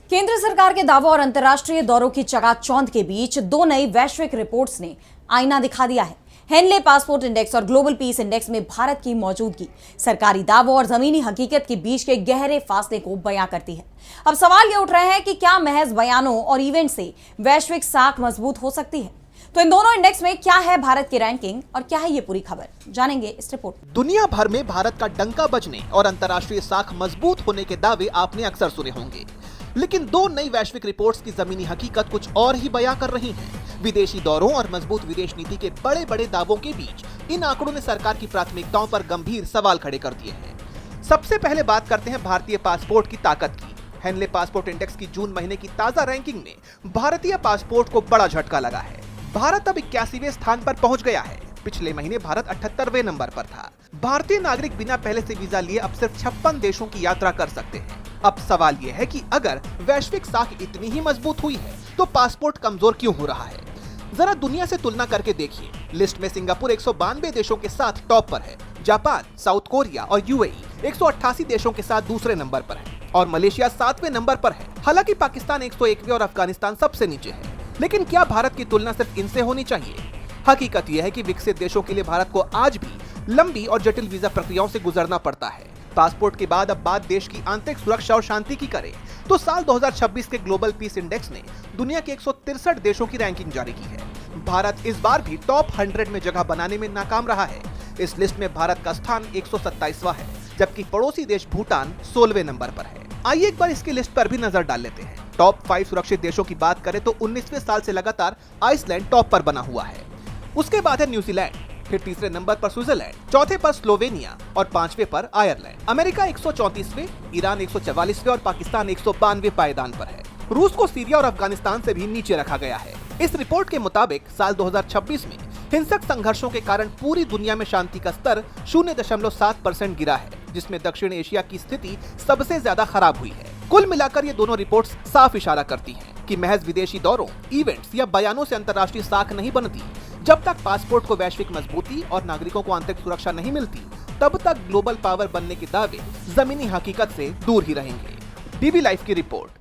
केंद्र सरकार के दावों और अंतर्राष्ट्रीय दौरों की चकाचौंध के बीच दो नई वैश्विक रिपोर्ट्स ने आईना दिखा दिया है। हेनले पासपोर्ट इंडेक्स और ग्लोबल पीस इंडेक्स में भारत की मौजूदगी सरकारी दावों और जमीनी हकीकत के बीच के गहरे फासले को बयां करती है। अब सवाल ये उठ रहे हैं कि क्या महज बयानों और इवेंट से वैश्विक साख मजबूत हो सकती है? तो इन दोनों इंडेक्स में क्या है भारत की रैंकिंग और क्या है ये पूरी खबर, जानेंगे इस रिपोर्ट। दुनिया भर में भारत का डंका बजने और अंतर्राष्ट्रीय साख मजबूत होने के दावे आपने अक्सर सुने होंगे, लेकिन दो नई वैश्विक रिपोर्ट्स की जमीनी हकीकत कुछ और ही बयां कर रही है। विदेशी दौरों और मजबूत विदेश नीति के बड़े बड़े दावों के बीच इन आंकड़ों ने सरकार की प्राथमिकताओं पर गंभीर सवाल खड़े कर दिए हैं। सबसे पहले बात करते हैं भारतीय पासपोर्ट की ताकत की। हेनले पासपोर्ट इंडेक्स की जून महीने की ताजा रैंकिंग में भारतीय पासपोर्ट को बड़ा झटका लगा है। भारत अब 81वें स्थान पर पहुंच गया है। पिछले महीने भारत 78वें नंबर पर था। भारतीय नागरिक बिना पहले से वीजा लिए अब सिर्फ 56 देशों की यात्रा कर सकते हैं। अब सवाल यह है कि अगर वैश्विक साख इतनी ही मजबूत हुई है तो पासपोर्ट कमजोर क्यों हो रहा है? जरा दुनिया से तुलना करके देखिए। लिस्ट में सिंगापुर 192 देशों के साथ टॉप पर है, जापान, साउथ कोरिया और यूएई 188 देशों के साथ दूसरे नंबर पर है और मलेशिया 7वें नंबर पर है। हालांकि पाकिस्तान 101वें और अफगानिस्तान सबसे नीचे है। लेकिन क्या भारत की तुलना सिर्फ इनसे होनी चाहिए? हकीकत यह है कि विकसित देशों के लिए भारत को आज भी लंबी और जटिल वीजा प्रक्रियाओं से गुजरना पड़ता है। पासपोर्ट के बाद अब बात देश की आंतरिक सुरक्षा और शांति की करें तो साल 2026 के ग्लोबल पीस इंडेक्स ने दुनिया के 163 देशों की रैंकिंग जारी की है। भारत इस बार भी टॉप 100 में जगह बनाने में नाकाम रहा है। इस लिस्ट में भारत का स्थान 127वां है, जबकि पड़ोसी देश भूटान 16वें नंबर पर है। आइए एक बार इसकी लिस्ट पर भी नजर डाल लेते हैं। टॉप 5 सुरक्षित देशों की बात करें तो 19वें साल से लगातार आइसलैंड टॉप पर बना हुआ है। उसके बाद है न्यूजीलैंड, फिर तीसरे नंबर पर स्विट्जरलैंड, चौथे पर स्लोवेनिया और 5वें पर आयरलैंड। अमेरिका 134वें, ईरान 144वें और पाकिस्तान 192वें पायदान पर है। रूस को सीरिया और अफगानिस्तान से भी नीचे रखा गया है। इस रिपोर्ट के मुताबिक साल 2026 में हिंसक संघर्षों के कारण पूरी दुनिया में शांति का स्तर 0.7% गिरा है, जिसमें दक्षिण एशिया की स्थिति सबसे ज्यादा खराब हुई है। कुल मिलाकर ये दोनों रिपोर्ट्स साफ इशारा करती हैं कि महज विदेशी दौरों, इवेंट्स या बयानों से अंतर्राष्ट्रीय साख नहीं बनती। जब तक पासपोर्ट को वैश्विक मजबूती और नागरिकों को आंतरिक सुरक्षा नहीं मिलती, तब तक ग्लोबल पावर बनने के दावे जमीनी हकीकत से दूर ही रहेंगे। डीबी लाइव की रिपोर्ट।